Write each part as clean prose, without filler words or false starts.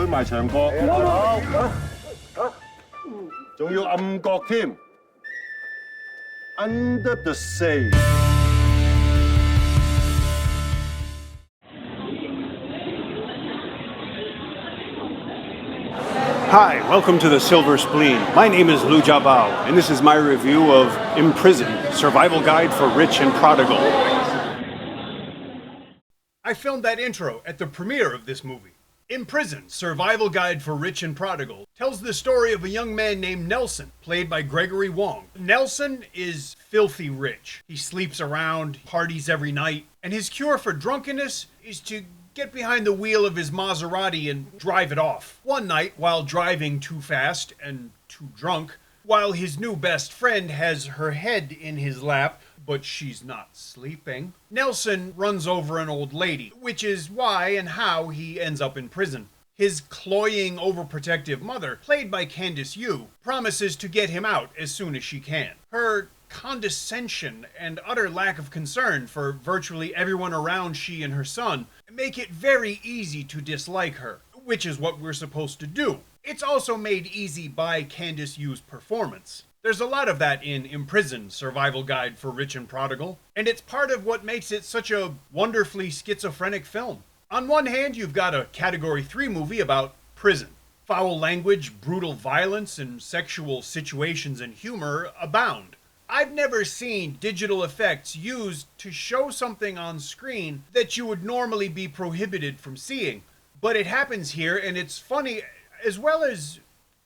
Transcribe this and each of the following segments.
舉埋長角，仲要暗角添。Under the sea。Hi, welcome to the Silver Spleen. My name is Lu Jiabao, and this is my review of Imprisoned, Survival Guide for Rich and Prodigal. I filmed that intro at the premiere of this movie. Imprisoned, Survival Guide for Rich and Prodigal tells the story of a young man named Nelson, played by Gregory Wong. Nelson is filthy rich. He sleeps around, parties every night, and his cure for drunkenness is to get behind the wheel of his Maserati and drive it off. One night, while driving too fast and too drunk, while his new best friend has her head in his lap, but she's not sleeping, Nelson runs over an old lady, which is why and how he ends up in prison. His cloying, overprotective mother, played by Candice Yu, promises to get him out as soon as she can. Her condescension and utter lack of concern for virtually everyone around she and her son make it very easy to dislike her, which is what we're supposed to do. It's also made easy by Candice Yu's performance. There's a lot of that in Imprisoned, Survival Guide for Rich and Prodigal, and it's part of what makes it such a wonderfully schizophrenic film. On one hand, you've got a Category 3 movie about prison. Foul language, brutal violence, and sexual situations and humor abound. I've never seen digital effects used to show something on screen that you would normally be prohibited from seeing. But it happens here, and it's funny as well as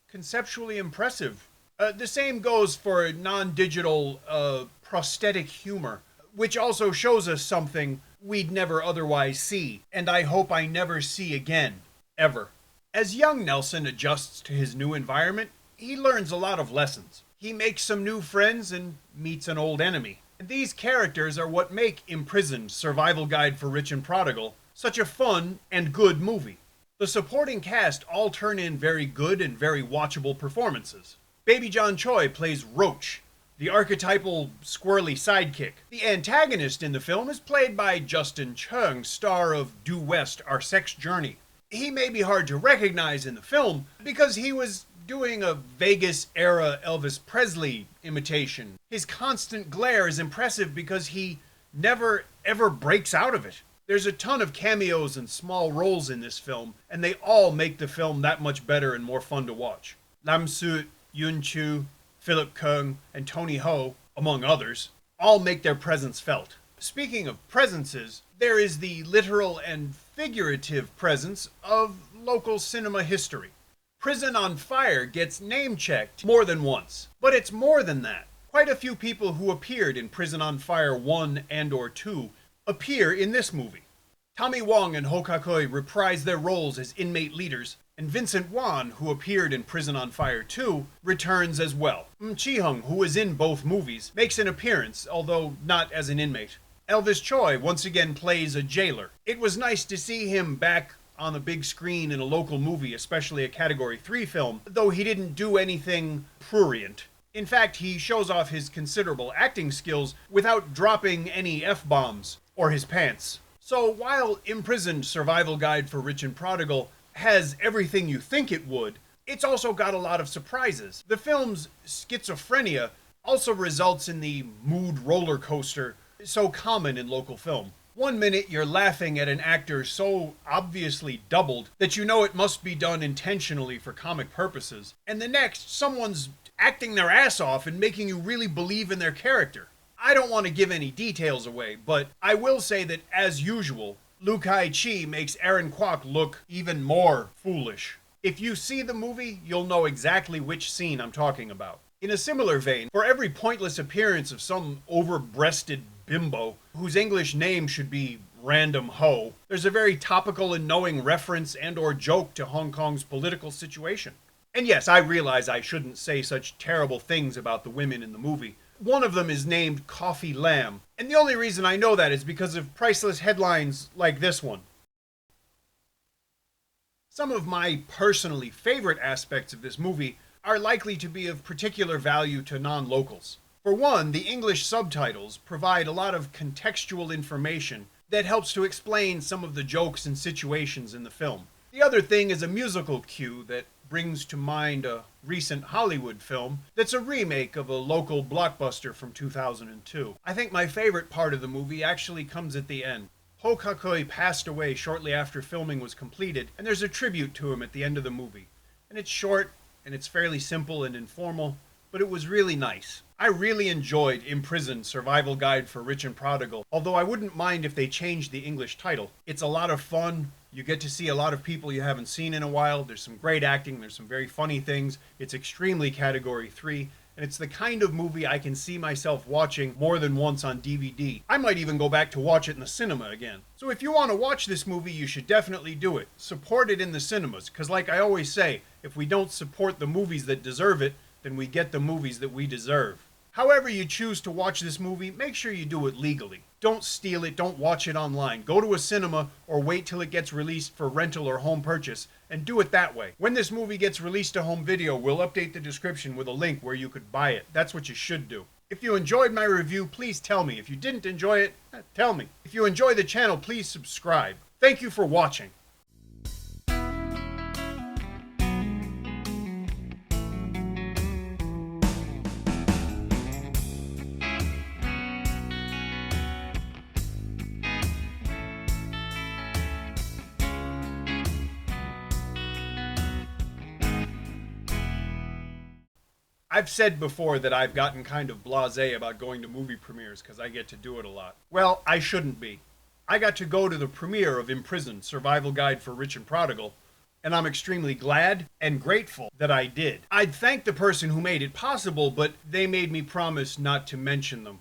conceptually impressive. The same goes for non-digital prosthetic humor, which also shows us something we'd never otherwise see, and I hope I never see again, ever. As young Nelson adjusts to his new environment, he learns a lot of lessons. He makes some new friends and meets an old enemy. And these characters are what make Imprisoned, Survival Guide for Rich and Prodigal such a fun and good movie. The supporting cast all turn in very good and very watchable performances. Baby John Choi plays Roach, the archetypal squirrely sidekick. The antagonist in the film is played by Justin Chung, star of Due West, Our Sex Journey. He may be hard to recognize in the film because he was doing a Vegas-era Elvis Presley imitation. His constant glare is impressive because he never, ever breaks out of it. There's a ton of cameos and small roles in this film, and they all make the film that much better and more fun to watch. Lam Soo, Yun Chu, Philip Keung, and Tony Ho, among others, all make their presence felt. Speaking of presences, there is the literal and figurative presence of local cinema history. Prison on Fire gets name-checked more than once, but it's more than that. Quite a few people who appeared in Prison on Fire 1 and or 2 appear in this movie. Tommy Wong and Ho Ka-koi reprise their roles as inmate leaders, and Vincent Wan, who appeared in Prison on Fire 2, returns as well. Chi-hung, who was in both movies, makes an appearance, although not as an inmate. Elvis Choi once again plays a jailer. It was nice to see him back on the big screen in a local movie, especially a Category 3 film, though he didn't do anything prurient. In fact, he shows off his considerable acting skills without dropping any F-bombs or his pants. So while Imprisoned, Survival Guide for Rich and Prodigal has everything you think it would, it's also got a lot of surprises. The film's schizophrenia also results in the mood roller coaster so common in local film. One minute you're laughing at an actor so obviously doubled that you know it must be done intentionally for comic purposes, and the next someone's acting their ass off and making you really believe in their character. I don't want to give any details away, but I will say that, as usual, Lu Kai-chi makes Aaron Kwok look even more foolish. If you see the movie, you'll know exactly which scene I'm talking about. In a similar vein, for every pointless appearance of some over-breasted bimbo, whose English name should be Random Ho, there's a very topical and knowing reference and or joke to Hong Kong's political situation. And yes, I realize I shouldn't say such terrible things about the women in the movie. One of them is named Coffee Lamb, and the only reason I know that is because of priceless headlines like this one. Some of my personally favorite aspects of this movie are likely to be of particular value to non-locals. For one, the English subtitles provide a lot of contextual information that helps to explain some of the jokes and situations in the film. The other thing is a musical cue that brings to mind a recent Hollywood film that's a remake of a local blockbuster from 2002. I think my favorite part of the movie actually comes at the end. Ho Kakoi passed away shortly after filming was completed, and there's a tribute to him at the end of the movie. And it's short, and it's fairly simple and informal, but it was really nice. I really enjoyed Imprisoned, Survival Guide for Rich and Prodigal, although I wouldn't mind if they changed the English title. It's a lot of fun. You get to see a lot of people you haven't seen in a while. There's some great acting. There's some very funny things. It's extremely Category 3. And it's the kind of movie I can see myself watching more than once on DVD. I might even go back to watch it in the cinema again. So if you want to watch this movie, you should definitely do it. Support it in the cinemas, because like I always say, if we don't support the movies that deserve it, then we get the movies that we deserve. However you choose to watch this movie, make sure you do it legally. Don't steal it, don't watch it online. Go to a cinema or wait till it gets released for rental or home purchase, and do it that way. When this movie gets released to home video, we'll update the description with a link where you could buy it. That's what you should do. If you enjoyed my review, please tell me. If you didn't enjoy it, tell me. If you enjoy the channel, please subscribe. Thank you for watching. I've said before that I've gotten kind of blasé about going to movie premieres because I get to do it a lot. Well, I shouldn't be. I got to go to the premiere of Imprisoned, Survival Guide for Rich and Prodigal, and I'm extremely glad and grateful that I did. I'd thank the person who made it possible, but they made me promise not to mention them.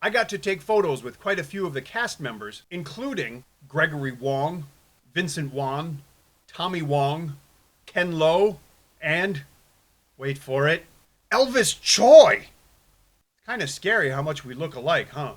I got to take photos with quite a few of the cast members, including Gregory Wong, Vincent Wan, Tommy Wong, Ken Lo, and, wait for it, Elvis Choi! Kind of scary how much we look alike, huh?